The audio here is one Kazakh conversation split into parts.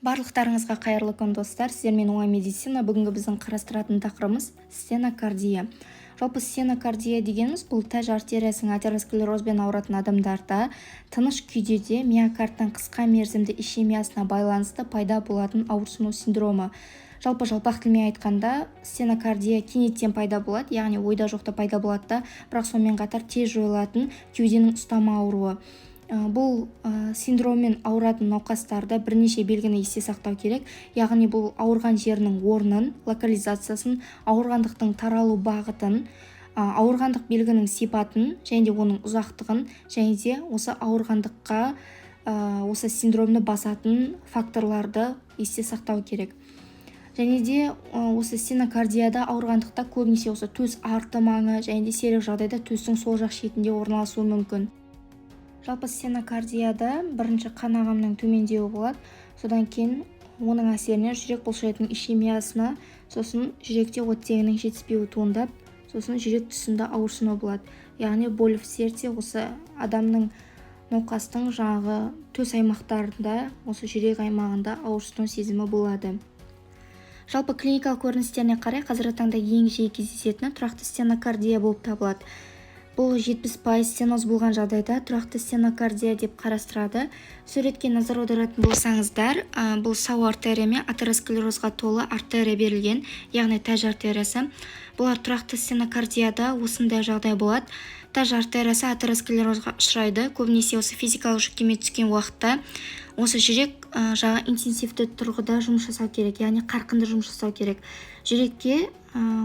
Барлықтарыңызға қайырлы күн достар, сіздермен оңай медицина. Бүгінгі біздің қарастыратын тақырыбымыз стенокардия. Жалпы стенокардия дегеніміз бұл тәж артериясының атеросклерозбен ауыратын адамдарда тыныш күйде миокардтың қысқа мерзімді ишемиясына байланысты пайда болатын ауырсыну синдромы. Жалпақ тілмен айтқанда стенокардия кенеттен пайда болады, яғни ойда жоқта пайда болады да, бірақ сонымен қатар тез жойылатын кеуденің ұстама ауруы. Бұл синдроммен ауыратын науқастарда бірнеше белгіні есте сақтау керек, яғни бұл ауырған жерінің орнын, локализациясын, ауырғандықтың таралу бағытын, ауырғандық белгінің сипатын және де оның ұзақтығын, және де осы ауырғандыққа осы синдромды басатын факторларды есте сақтау керек. Және де осы стенокардияда ауырғандықта көбінесе осы төс арты маңы және де сирек жағдайда төстің сол жақ шетінде орналасуы мүмкін. Жалпы стенокардияда бірінші қан ағымының төмендеуі болады, содан кейін оның әсерінен жүрек бұлшықетінің ишемиясына, сосын жүректе оттегінің жетіспеуі туындап, сосын жүрек тұсында ауырсыну болады. Яғни боль в сердце осы адамның науқастың жаңағы төс аймақтарында, осы жүрек аймағында ауырсыну сезімі болады. Жалпы клиникалық көріністеріне қарай қазіргі таңда ең жиі кездесетіні тұрақты стенокардия болып табылады. Бұл 70% стеноз болған жағдайда тұрақты стенокардия деп қарастырады. Суретке назар аударатын болсаңыздар, бұл сау артерия мен атеросклерозға толы артерия берілген, яғни тәж артериясы. Бұлар тұрақты стенокардияда осындай жағдай болады. Тәж артериясы атеросклерозға ұшырайды. Көбінесе осы физикалық жүктеме түскен уақытта осы жүрек жағы интенсивті тұрғыда жұмыс жасау керек, яғни қарқынды жұмыс жасау керек. Жүрекке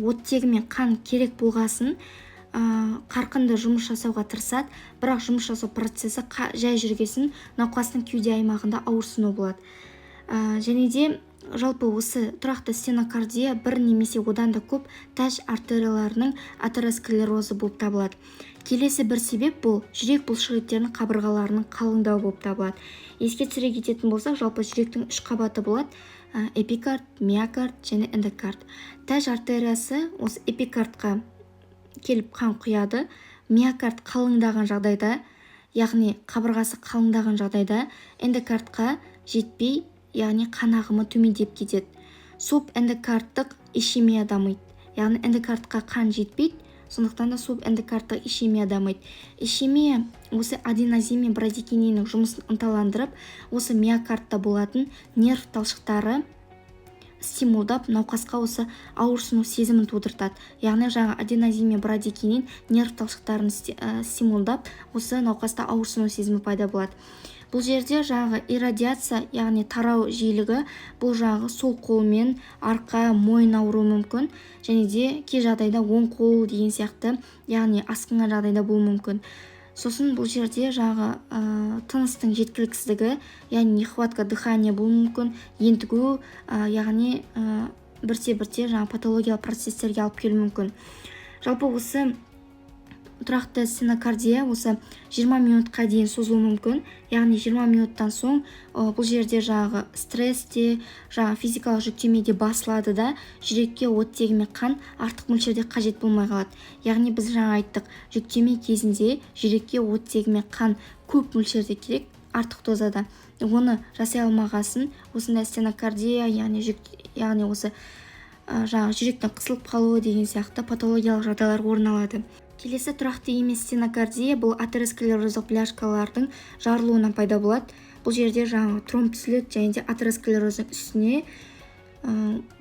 оттегі мен қан керек болғасын қарқынды жұмыс жасауға тырысады, бірақ жұмыс жасау процесі жай жүргесін науқастың кеуде аймағында ауырсыну болады. Және де жалпы осы тұрақты стенокардия бір немесе одан да көп тәж артерияларының атеросклерозы болып табылады. Келесі бір себеп бұл жүрек бұлшықеттерінің қабырғаларының қалыңдауы болып табылады. Еске түсіре кететін болсақ, жалпы жүректің 3 қабаты болады: эпикард, миокард және эндокард. Тәж артериясы осы эпикардқа келіп қан құяды. Миокард қалыңдаған жағдайда, яғни қабырғасы қалыңдаған жағдайда эндокардқа жетпей, яғни қан ағымы төмендеп кетеді. Субэндокардтық ишемия дамиды, яғни эндокардқа қан жетпейді, сондықтан да субэндокардтық ишемия дамиды. Ишемия осы аденозин мен брадикининнің жұмысын ынталандырып, осы миокардта болатын нерв талшықтары стимулдап науқасқа осы ауырсыну сезімін тудыртады. Яғни жаңа аденозин мен брадикинин нерв талшықтарын стимулдап, осы науқаста ауырсыну сезімі пайда болады. Бұл жерде жаңағы иррадиация, яғни тарау жиілігі, бұл жаңағы сол қолмен арқа, мойын ауруы мүмкін, және де кей жағдайда оң қол деген сияқты, яғни асқынған жағдайда болуы мүмкін. Сосын бұл жерде жаңағы тыныстың жеткіліксіздігі, яғни нехватка дыхания болуы мүмкін, ентігу, яғни бірте-бірте жаңағы патологиялық процестерге алып келуі мүмкін. Жалпы осы тұрақты стенокардия осы 20 минутқа дейін созылуы мүмкін, яғни 20 минуттан соң бұл жерде жаңағы стресте, жаңағы физикалық жүктемеде басылады да, жүрекке оттегі мен қан артық мөлшерде қажет болмай қалады. Яғни біз жаңа айттық, жүктеме кезінде жүрекке оттегі мен қан көп мөлшерде керек, артық дозада. Оны жасай алмағасын, осындай стенокардия, яғни осы жаңағы жүректің қысылып қалуы деген сияқты патологиялық жағдайлар орын алады. Келесі тұрақты емес стенокардия бұл атеросклерозық бляшкалардың жарылуынан пайда болады. Бұл жерде жаңағы тромб түзіледі, және де атеросклерозың үстіне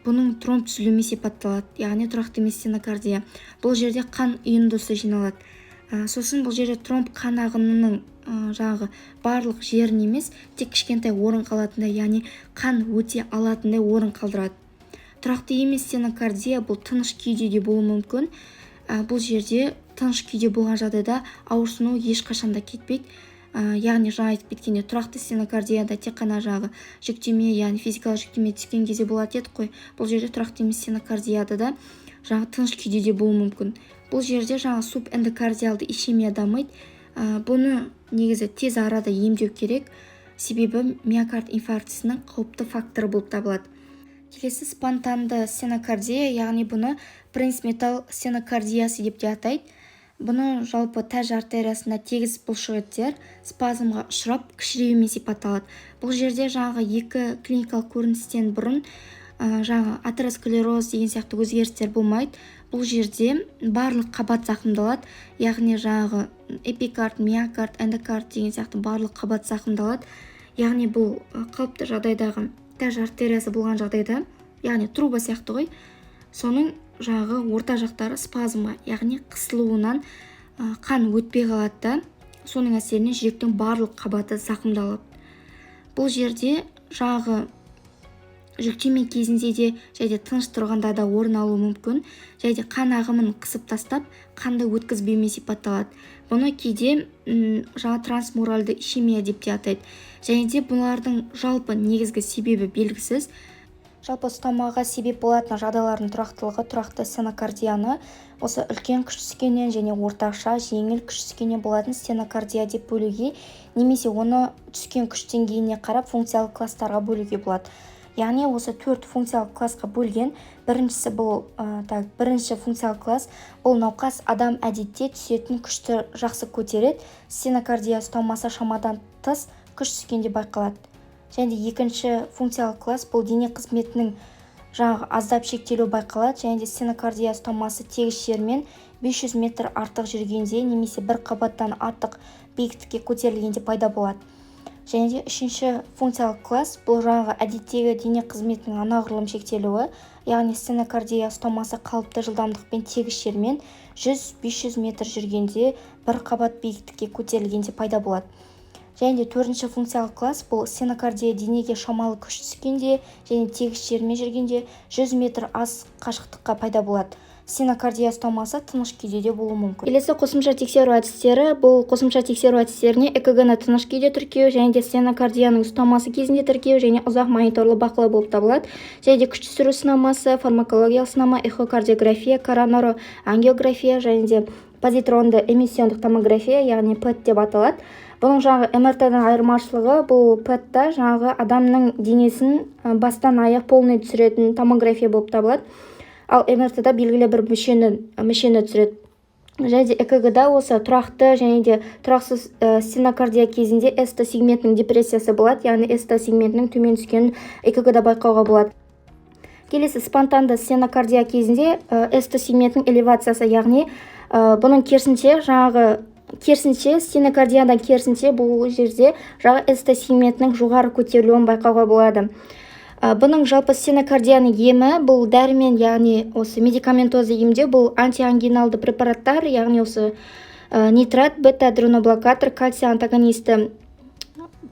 бұның тромб түзілуімен сипатталады, яғни тұрақты емес стенокардия. Бұл жерде қан үйіндісі жиналады. Сосын бұл жерде тромб қан ағынының жаңағы барлық жерін емес, тек кішкентай орын қалатындай, яғни қан өте алатындай орын қалдырады. Тұрақты емес стенокардия бұл тыныш күйде де болуы мүмкін. Бұл жерде тыныш күйде болған жағдайда ауырсыну ешқашанда кетпейді. Яғни жаңа айтып кеткенде тұрақты стенокардияда тек қана жағы жүктеме, яғни физикалық жүктеме түскен кезде болады еді қой. Бұл жерде тұрақты емес стенокардияда да жаңа тыныш күйде де болуы мүмкін. Бұл жерде жаңа субэндокардиалды ишемия дамиды. Бұны негізі тез арада емдеу керек, себебі миокард инфарктісінің қауіпті факторы болып табылады. Келесі спонтанды стенокардия, яғни бұны принципиал стенокардиясы деп те атайды. Бұны жалпы тәж артериясында тегіс бұлшықеттер спазмға ұшырап кішіреюмен сипатталады. Бұл жерде жаңағы екі клиникалық көріністен бұрын жаңағы атеросклероз деген сияқты өзгерістер болмайды. Бұл жерде барлық қабат зақымдалады, яғни жаңағы эпикард, миокард, эндокард деген сияқты барлық қабат зақымдалады. Яғни бұл қалыпты жағдайдағы тәж артериясы болған жағдайда, яғни труба сияқты ғой, соның жаңағы орта жақтары спазмға, яғни қысылуынан қан өтпей қалады да, соның әсерінен жүректің барлық қабаты зақымдалады. Бұл жерде жаңағы жүктеме кезінде де және тыныш тұрғанда да орын алуы мүмкін, және қан ағымын қысып тастап, қанды өткізбеумен сипатталады. Бұны кейде жаңа трансмуральды ишемия деп те атайды. Және де бұлардың жалпы негізгі себебі белгісіз. Жалпы ұстамаға себеп болатын жағдайлардың тұрақтылығы тұрақты стенокардияны осы үлкен күш түскеннен және орташа жеңіл күш түскеннен болатын стенокардия деп бөлуге, немесе оны түскен күш деңгейіне қарап функциялық класстарға бөлуге болады. Яғни осы 4 функциялық классқа бөлген. Біріншісі бұл бірінші функциялық класс, бұл науқас адам әдетте түсетін күшті жақсы көтереді, стенокардия ұстамасы шамадан тыс күш түскенде байқалады. Және екінші функциялық класс, бұл дене қызметінің жаңағы аздап шектелу байқалады, және де стенокардия ұстамасы тегіс жермен 500 метр артық жүргенде немесе бір қабаттан артық биіктікке көтерілгенде пайда болады. Және де үшінші функциялық класс, бұл жаңағы әдеттегі дене қызметінің анағұрлым шектелуі, яғни стенокардия ұстамасы қалыпты жылдамдықпен тегіс жермен 100-500 метр жүргенде бір қабат биіктікке көтерілгенде пайда болады. Және де төртінші функциялық класс, бұл стенокардия денеге шамалы күш түскенде және тегіс жермен жүргенде 100 метр аз қашықтыққа пайда болады. Стенокардия ұстамасы тыныш күйде де болуы мүмкін. Келесі қосымша тексеру әдістері, бұл қосымша тексеру әдістеріне ЭКГ-ны тыныш күйде тіркеу, және де стенокардияның ұстамасы кезінде тіркеу және ұзақ мониторлы бақылау болып табылады. Және де күш түсіру сынамасы, фармакологиялық сынама, эхокардиография, коронароангиография және де позитронды эмиссиондық томография, яғни ПЭТ деп аталады. Бұның жаңағы МРТ-дан айырмашылығы, бұл ПЭТ-та жаңағы адамның денесін бастан аяқ полный түсіретін томография болып табылады. Ал МРТ-да белгілі бір мүшені түсіреді. Және де ЭКГ-да осы тұрақты және де тұрақсыз стенокардия кезінде эсто сегментінің депрессиясы болады, яғни эсто сегментінің төмен түскенін ЭКГ-да байқауға болады. Келесі спонтанды стенокардия кезінде эсто сегментінің элевациясы, яғни бұның керісінше стенокардиядан керісінше бұл жерде жаңағы эсто сегментінің жоғары көтерілуін байқауға болады. Бұның жалпы стенокардияның емі бұл дәрімен, яғни осы медикаментозды емде бұл антиангиналды препараттар, яғни осы нитрат, бета-адреноблокатор, кальций антагонисті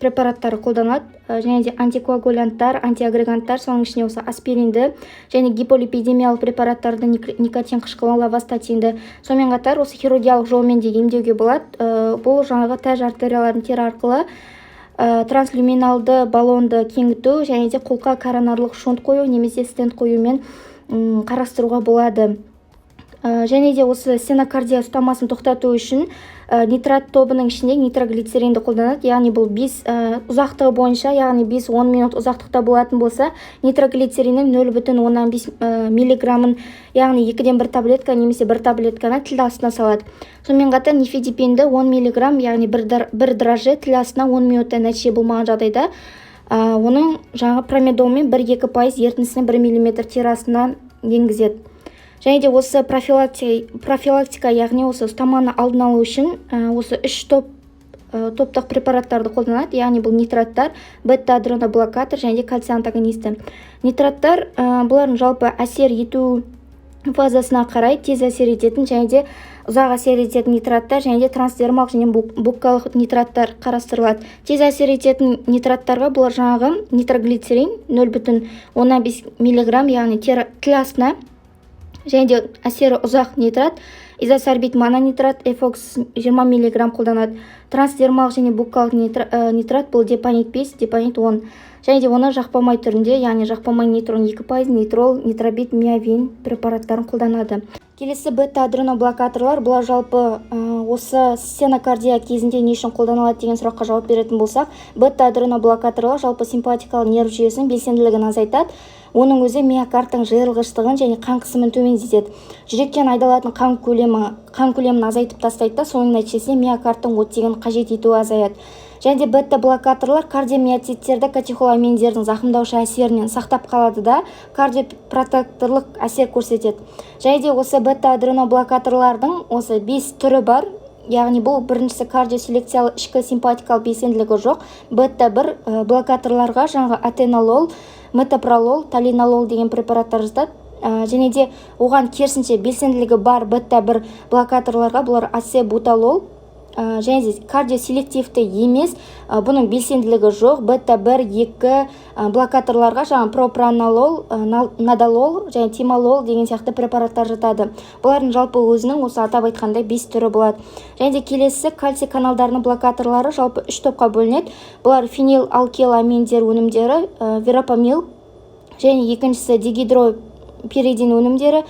препараттары қолданады, және де антикоагулянттар, антиагреганттар, соның ішіне осы аспиринді және гиполипидемиялық препараттарды, никотин қышқылын, лавастатинді, сонымен қатар осы хирургиялық жолмен де емдеуге болады. Бұл жаңағы тәж артерияларын тері арқылы транслюминалды баллонды кеңіту және де қолқа коронарлық шунт қою немесе стенд қоюмен қарастыруға болады. Және де осы стенокардия ұстамасын тоқтату үшін нитрат тобының ішінде нитроглицеринді қолданады, яғни бұл 5 ұзақтығы бойынша, яғни 5-10 минут ұзақтықта болатын болса, нитроглицериннің 0,15 миллиграмын, яғни 2-1 таблетка немесе 1 таблетканы тіл астына салады. Сонымен қатар нифедипинді 10 миллиграмм, яғни 1 дрожжи тіл астына 10 минутта нәтиже болмаған жағдайда, оның жаңағы промедолмен 1-2% ерітіндісіне 1 мм тері астына енгізеді. Және де осы профилактика, яғни осы ұстаманы алдын алу үшін осы 3 топтық препараттарды қолданады, яғни бұл нитраттар, бета-адреноблокатор және де кальций антагонисті. Нитраттар бұлардың жалпы әсер ету фазасына қарай тез әсер ететін және де ұзақ әсер ететін нитраттар және де трансдермалық және буккалық нитраттар қарастырылады. Тез әсер ететін нитраттарға бұлар жаңағы нитроглицерин 0,15 миллиграмм, яғни тіл астына, және де әсері ұзақ нитрат, изосорбит мононитрат, эфокс 20 миллиграмм қолданады. Трансдермалық және буккалық нитрат бұл депонит 5, депонит 10. Және де оны жақпамай түрінде, яғни жақпамай нейтрон 2%, нейтрол, нитробит, миовин препараттарын қолданады. Келесі бета-адреноблокаторлар, бұлар жалпы осы стенокардия кезінде не үшін қолданылады деген сұраққа жауап беретін болсақ, бета-адреноблокаторлар жалпы симпатикалық нерв жүйесінің белсенділігін азайтады. Оның өзі миокардтың жиырылғыштығын және қан қысымын төмендетеді. Жүректен айдалатын қан көлемін азайтып тастайды да, соның нәтижесінде миокардтың оттегін қажет етуі азаяды. Және де бета-блокаторлар кардиомиоциттерді катехоламиндердің зақымдаушы әсерінен сақтап қалады да, кардиопротекторлық әсер көрсетеді. Және де осы бета-адреноблокаторлардың осы 5 түрі бар. Яғни бұл біріншісі кардиоселекциялы ішкі симпатикалық белсенділігі жоқ. Бета-1 блокаторларға жаңағы атенолол, метопролол, талинолол деген препараттар жатады. Және де оған керісінше белсенділігі бар бета-1 блокаторларға бұлар ацебуталол, және де кардиоселективті емес, бұның белсенділігі жоқ. Бета-1, 2 блокаторларға жаңа пропранолол, надолол және тимолол деген сияқты препараттар жатады. Бұлардың жалпы өзінің осы атап айтқандай 5 түрі болады. Және де келесі кальций каналдарының блокаторлары жалпы 3 топқа бөлінеді. Бұлар фенилалкиламиндер өнімдері, верапамил, және екіншісі дигидропиридин өнімдері,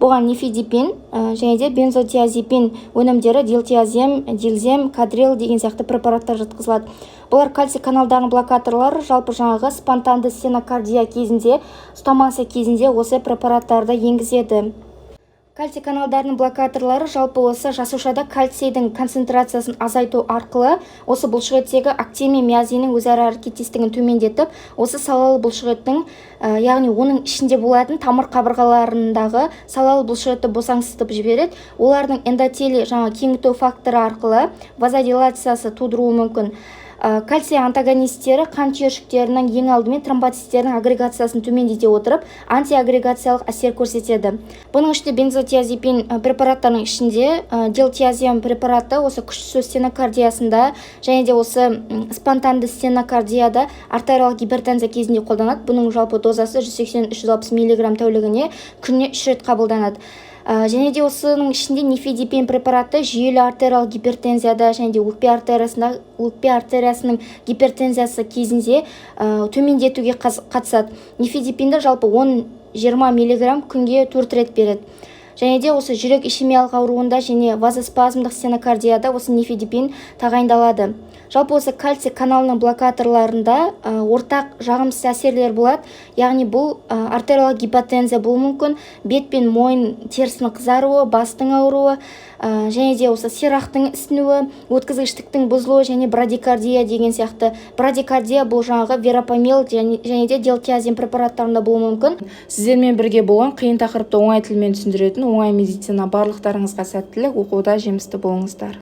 бұған нифедипин, және де бензотиазепин өнімдері, дилтиазем, дилзем, кадрил деген сияқты препараттар жатқызылады. Бұлар кальций каналдарының блокаторлары жалпы жаңағы спонтанды стенокардия кезінде, стомаса кезінде осы препараттарды енгізеді. Кальций каналдарының блокаторлары жалпы осы жасушада кальцийдің концентрациясын азайту арқылы осы бұлшықеттегі актин мен миозиннің өзара әрекеттестігін төмендетіп, осы салалы бұлшықеттің, яғни оның ішінде болатын тамыр қабырғаларындағы салалы бұлшықетті босаңсытып жібереді. Олардың эндотелий жаңа кеңіту факторы арқылы вазодилациясы тудыруы мүмкін. Кальций антагонистері қан түйіршіктерінің ең алдымен тромбоциттердің агрегациясын төмендете отырып, антиагрегациялық әсер көрсетеді. Бұның ішінде бензотиазепин препараттарының ішінде дилтиазем препараты осы күшті стенокардиясында және де осы спонтанды стенокардияда артериялық гипертензия кезінде қолданады. Бұның жалпы дозасы 180-360 мг тәулігіне күніне 3 рет қабылданады. Және де осының ішінде нифедипин препараты жүйелі артериялық гипертензияда және де өкпе артериясының гипертензиясы кезінде төмендетуге қатысады. Нифедипинді жалпы 10-20 мг күнге 4 рет береді. Және де осы жүрек ишемиялық ауруында және вазоспазмдық стенокардияда осы нифедипин тағайындалады. Жалпы осы кальций каналының блокаторларында ортақ жағымсыз әсерлер болады. Яғни бұл артериялық гипотензия болуы мүмкін, бет пен мойын терісінің қызаруы, бастың ауруы, және де осы сирақтың ісінуі, өткізгіштіктің бұзылуы және брадикардия деген сияқты. Брадикардия бұл жаңағы верапамил және де дилтиазем препараттарында болуы мүмкін. Сіздермен бірге болған қиын тақырыпты оңай тілмен түсіндіретін оңай медицина. Барлықтарыңызға сәттілік, оқуда жемісті болыңыздар.